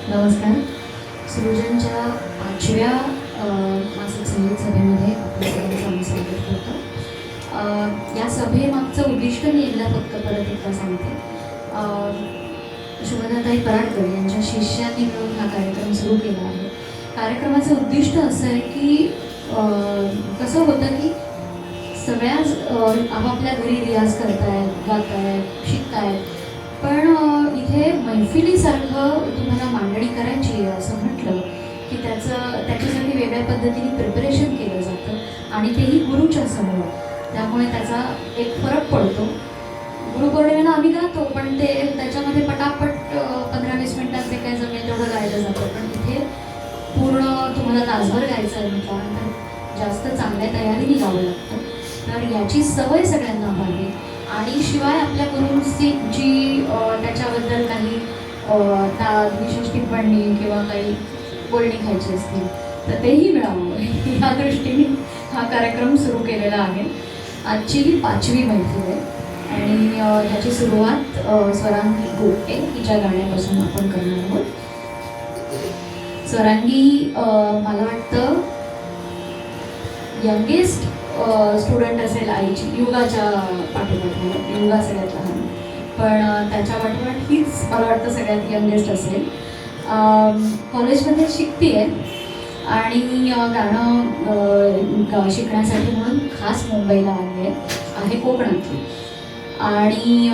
नमस्कार. सृजनच्या 5व्या मासिक संगीत सभेमध्ये आपल्या सगळ्यांचं आम्ही स्वागत करतो. या सभेमागचं उद्दिष्ट मी एकदा फक्त परत एकदा सांगते. शुभदाताई पराडकर यांच्या शिष्यांनी मिळून हा कार्यक्रम सुरू केला आहे. कार्यक्रमाचं उद्दिष्ट असं आहे की कसं होतं की सगळ्याच आपापल्या घरी रियाज करतायत, गातायत, शिकतायत, पण इथे मैफिलीसारखं तुम्हाला मांडणी करायची आहे असं म्हटलं की त्याच्यासाठी वेगळ्या पद्धतीने प्रिपरेशन केलं जातं आणि तेही गुरुच्या समोर. त्यामुळे त्याचा एक फरक पडतो. गुरुपौर्णिमेला आम्ही गातो, पण ते त्याच्यामध्ये पटापट 15-20 मिनिटात जे काय जमेल तेवढं गायलं जातं. पण इथे पूर्ण तुम्हाला तासभर गायचं आहे म्हटल्यानंतर जास्त चांगल्या तयारीने गावं लागतं. तर याची सवय सगळ्यांना व्हावी. आणि शिवाय आपल्या गुरूंची जी त्याच्याबद्दल काही विशेष टिप्पणी किंवा काही बोलणी खायची असतील तर तेही मिळावं या दृष्टीने हा कार्यक्रम सुरू केलेला आहे. आजची ही 5वी मैफिल आहे आणि ह्याची सुरुवात स्वरांगी गोटे हिच्या गाण्यापासून आपण करणार आहोत. स्वरांगी मला वाटतं यंगेस्ट स्टुडंट असेल आईची, युगाच्या पाठोपाठ. युगा सगळ्यात लहान, पण त्याच्या पाठोपाठ हीच मला वाटतं सगळ्यात यंगेस्ट असेल. कॉलेजमध्ये शिकते आहे आणि गाणं शिकण्यासाठी म्हणून खास मुंबईला आली आहे कोकणातली. आणि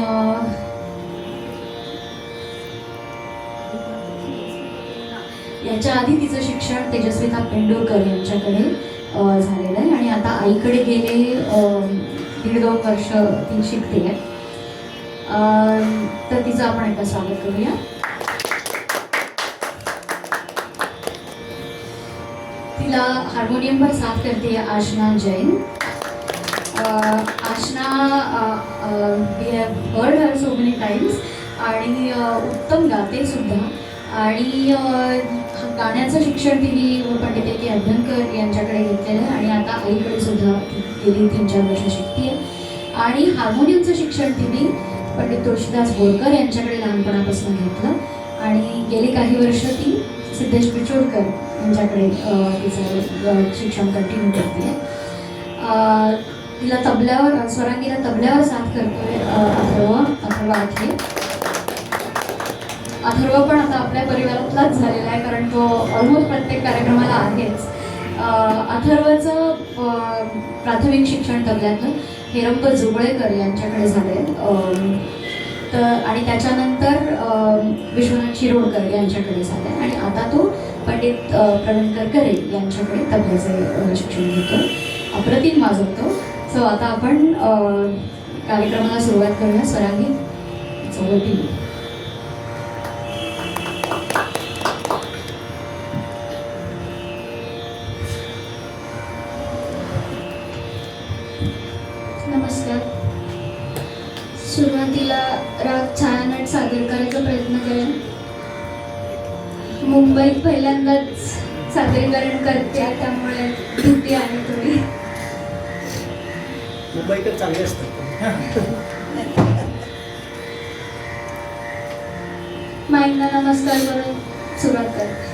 याच्या आधी तिचं शिक्षण तेजस्विता पेंडुरकर यांच्याकडे झालेलं आहे आणि आता आईकडे गेले 1.5-2 वर्ष ती शिकते आहे. तर तिचं आपण एकदा स्वागत करूया. तिला हार्मोनियमवर साथ करते Aashna Jain. Aashna we have heard her so many times आणि उत्तम गाते सुद्धा. आणि गाण्याचं शिक्षण तिने पंडित ए के अभ्यंकर यांच्याकडे घेतलेलं आहे आणि आता आईकडे सुद्धा गेली 3-4 वर्ष शिकते. आणि हार्मोनियमचं शिक्षण तिने पंडित तुळशीदास बोरकर यांच्याकडे लहानपणापासून घेतलं आणि गेली काही वर्ष ती सिद्धेश पिचोडकर यांच्याकडे तिचं शिक्षण कंटिन्यू करते. तिला तबल्यावर, स्वरांगीला तबल्यावर साथ करतोय अथर्व आठे. अथर्व पण आता आपल्या परिवारातलाच झालेला आहे, कारण तो ऑलमोस्ट प्रत्येक कार्यक्रमाला आहेच. अथर्वचं प्राथमिक शिक्षण तबल्यातलं हेरंब जुबळेकर यांच्याकडे झालं तर, आणि त्याच्यानंतर विश्वनाथ शिरोडकर यांच्याकडे झालं आणि आता तो पंडित प्रवीण करकरे यांच्याकडे तबल्याचे शिक्षण घेतो. अप्रतिम वाजवतो. सो आता आपण कार्यक्रमाला सुरुवात करूया. स्वरांगी चौवटी. नमस्कार. सुरुवातीला राग छायानट सादर करायचा प्रयत्न करेन. मुंबईत पहिल्यांदाच सादरीकरण करते, त्यामुळे भीती आहे थोडी. मुंबईकर चांगले असतात. माईंना नमस्कार करून सुरुवात कर.